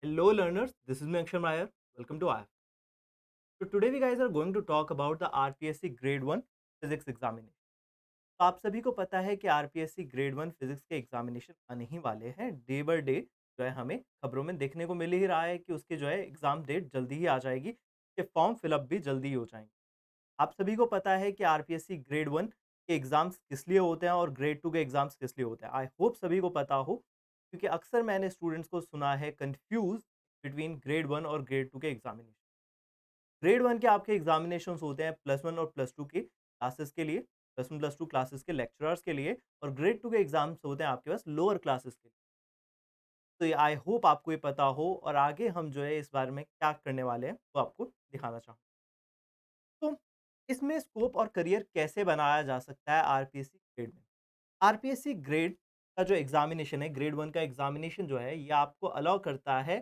Hello learners, this is me Akshay Nair. Welcome to IF. So today we guys are going to talk about the RPSC Grade 1 Physics Examination. तो आप सभी को पता है कि RPSC Grade 1 physics के examination आने ही वाले हैं। डे बाय डे जो है हमें खबरों में देखने को मिल ही रहा है कि उसके जो है एग्जाम डेट जल्दी ही आ जाएगी, कि फॉर्म फिलअप भी जल्दी ही हो जाएंगे। आप सभी को पता है कि RPSC Grade 1 के एग्जाम्स किस लिए होते हैं और Grade 2 के एग्जाम्स किस लिए होते हैं। आई होप सभी को पता हो, क्योंकि अक्सर मैंने स्टूडेंट्स को सुना है कंफ्यूज बिटवीन ग्रेड 1 और ग्रेड 2 के एग्जामिनेशन। ग्रेड 1 के आपके एग्जामिनेशंस होते हैं प्लस 1 और प्लस 2 की क्लासेस के लिए, प्लस 1 प्लस 2 क्लासेस के लेक्चरर्स के लिए, और ग्रेड 2 के एग्जाम्स होते हैं आपके पास लोअर क्लासेस के लिए। तो ये आई होप आपको ये पता हो, और आगे हम जो है इस बारे में क्या करने वाले हैं वो आपको दिखाना चाहूँगा। तो इसमें स्कोप और करियर कैसे बनाया जा सकता है आरपीएससी ग्रेड में। आरपीएससी ग्रेड का जो एग्जामिनेशन है, ग्रेड 1 का एग्जामिनेशन जो है, ये आपको अलाउ करता है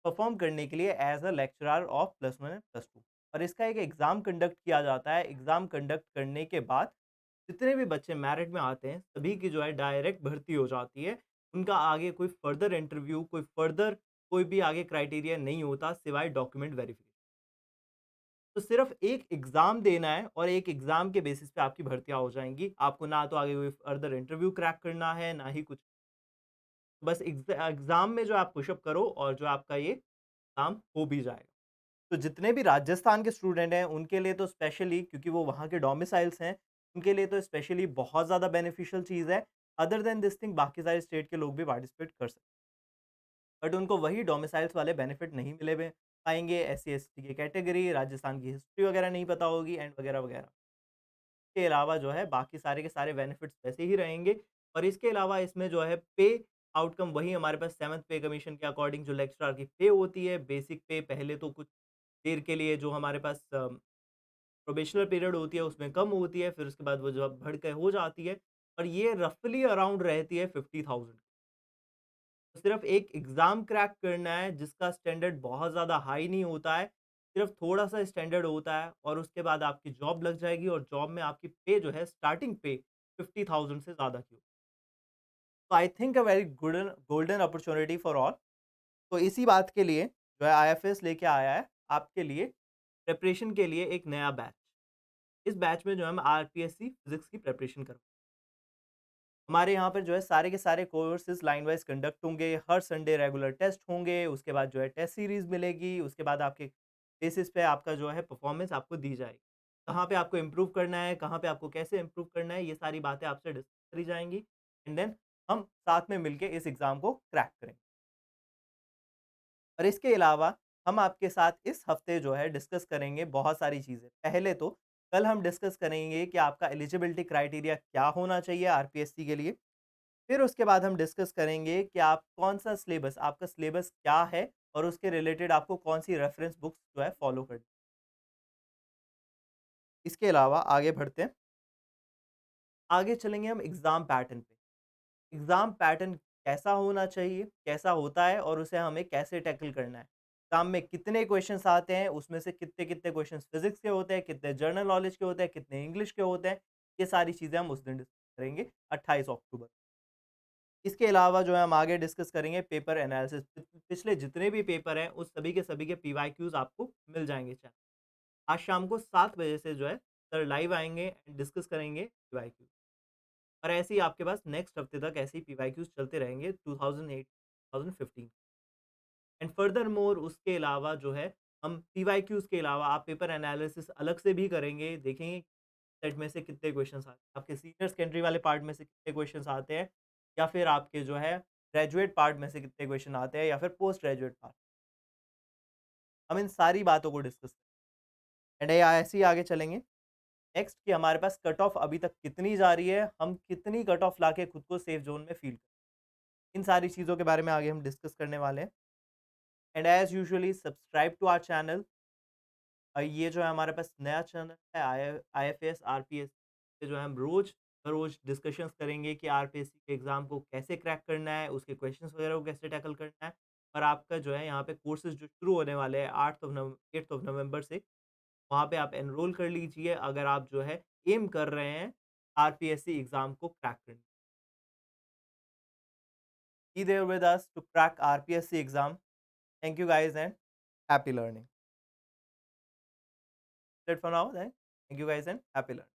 परफॉर्म करने के लिए as a lecturer of plus 1 and plus 2। और इसका एक एग्ज़ाम कंडक्ट किया जाता है। एग्ज़ाम कंडक्ट करने के बाद जितने भी बच्चे मेरिट में आते हैं, सभी की जो है डायरेक्ट भर्ती हो जाती है। उनका आगे कोई फर्दर इंटरव्यू, कोई भी आगे क्राइटेरिया नहीं होता सिवाय डॉक्यूमेंट वेरिफिकेशन। तो सिर्फ एक एग्ज़ाम देना है और एक एग्ज़ाम के बेसिस पे आपकी भर्तियाँ हो जाएँगी। आपको ना तो आगे कोई फर्दर इंटरव्यू क्रैक करना है, ना ही कुछ। बस एग्ज़ाम में जो आप पुशअप करो और जो आपका ये काम हो भी जाएगा। तो जितने भी राजस्थान के स्टूडेंट हैं, उनके लिए तो स्पेशली, क्योंकि वो वहाँ के डोमिसाइल्स हैं, उनके लिए तो स्पेशली बहुत ज़्यादा बेनिफिशियल चीज़ है। अदर देन दिस थिंग बाकी सारे स्टेट के लोग भी पार्टिसिपेट कर सकते हैं। बट उनको वही डोमिसाइल्स वाले बेनिफिट नहीं मिले हुए पाएँगे, एससी-एसटी की कैटेगरी, राजस्थान की हिस्ट्री वगैरह नहीं पता होगी एंड वगैरह-वगैरह। के अलावा जो है बाकी सारे के सारे बेनिफिट्स वैसे ही रहेंगे। और इसके अलावा इसमें जो है पे आउटकम वही हमारे पास 7th पे कमीशन के अकॉर्डिंग जो लेक्चरर की पे होती है, बेसिक पे पहले तो कुछ देर के लिए जो हमारे पास प्रोबेशनल पीरियड होती है उसमें कम होती है, फिर उसके बाद वो जो अब बढ़ के हो जाती है, और ये रफली अराउंड रहती है 50,000। तो सिर्फ एक एग्ज़ाम क्रैक करना है जिसका स्टैंडर्ड बहुत ज़्यादा हाई नहीं होता है, सिर्फ थोड़ा-सा स्टैंडर्ड होता है, और उसके बाद आपकी जॉब लग जाएगी, और जॉब में आपकी पे जो है स्टार्टिंग पे 50,000 से ज़्यादा की होगी। तो I think a very golden opportunity for all. तो इसी बात के लिए जो है आईएफएस लेके आया है आपके लिए प्रिपरेशन के लिए एक नया बैच। इस बैच में जो है हम आरपीएससी फिज़िक्स की प्रिपरेशन करवाएँगे। हमारे यहाँ पर जो है सारे के सारे कोर्सेज़ लाइन वाइज़ कंडक्ट होंगे, हर संडे रेगुलर टेस्ट होंगे, उसके बाद जो है टेस्ट सीरीज़ मिलेगी, उसके बाद आपके बेसिस पे आपका जो है परफ़ॉर्मेंस आपको दी जाएगी। कहाँ पे आपको इम्प्रूव करना है, कहाँ पे आपको कैसे इम्प्रूव करना है, ये सारी बातें आपसे डिस्कस करी जाएँगी, एंड देन हम साथ में मिलके इस एग्ज़ाम को क्रैक करेंगे। और इसके अलावा हम आपके साथ इस हफ्ते जो है डिस्कस करेंगे बहुत सारी चीज़ें। पहले तो कल हम डिस्कस करेंगे कि आपका एलिजिबिलिटी क्राइटेरिया क्या होना चाहिए आरपीएससी के लिए। फिर उसके बाद हम डिस्कस करेंगे कि आप कौन-सा सिलेबस, आपका सिलेबस क्या है, और उसके रिलेटेड आपको कौन-सी रेफ़रेंस बुक्स जो है फ़ॉलो करनी। इसके अलावा आगे बढ़ते हैं। आगे चलेंगे हम एग्ज़ाम पैटर्न पे। एग्ज़ाम पैटर्न कैसा होना चाहिए, कैसा होता है, और उसे हमें कैसे टैकल करना है। एग्ज़ाम में कितने क्वेश्चन्स आते हैं, उसमें से कितने-कितने क्वेश्चन्स फिज़िक्स के होते हैं, कितने जनरल नॉलेज के होते हैं, कितने इंग्लिश के होते हैं। ये सारी चीज़ें हम उस दिन डिस्कस करेंगे 28 अक्टूबर। इसके अलावा जो है हम आगे डिस्कस करेंगे पेपर एनालिसिस। पिछले जितने भी पेपर हैं, उस सभी के सभी के पीवाईक्यूज़ आपको मिल जाएँगे चैनल। आज शाम को 7 बजे से जो है सर लाइव आएँगे एंड डिस्कस करेंगे पीवाईक्यू। और ऐसे ही आपके पास नेक्स्ट हफ्ते तक ऐसे ही पीवाईक्यूज़ चलते रहेंगे 2008 2015। एंड फर्दरमोर उसके अलावा जो है हम पीवाईक्यूज़ के अलावा आप पेपर एनालिसिस अलग से भी करेंगे, देखेंगे सेट में से कितने क्वेश्चंस आते हैं, आपके सीनियर सेकेंडरी वाले पार्ट में से कितने क्वेश्चंस आते हैं, या फिर आपके जो है ग्रेजुएट पार्ट में से कितने क्वेश्चन आते हैं, या फिर पोस्ट ग्रेजुएट पार्ट। हम इन सारी बातों को डिस्कस एंड ये ऐसे ही आगे चलेंगे। नेक्स्ट कि हमारे पास कट ऑफ अभी तक कितनी जा रही है, हम कितनी कट ऑफ लाके खुद को सेफ जोन में फील करें। इन सारी चीज़ों के बारे में आगे हम डिस्कस करने वाले हैं। And as usually subscribe to our channel. ये जो है हमारे पास नया चैनल है आईएफएस आरपीएस पे जो है हम रोज़ डिस्कशंस करेंगे कि आरपीएससी के एग्ज़ाम को कैसे क्रैक करना है, उसके क्वेश्चंस वगैरह को कैसे टैकल करना है। और आपका जो है यहाँ पे कोर्सेज़ जो शुरू होने वाले हैं 8th ऑफ नवंबर से, वहाँ पे आप एनरोल कर लीजिए अगर आप जो है एम कर रहे हैं आरपीएससी एग्ज़ाम को क्रैक करने। Be there with us to crack RPSC exam. Thank you guys and happy learning. That's it for now then. Thank you guys and happy learning.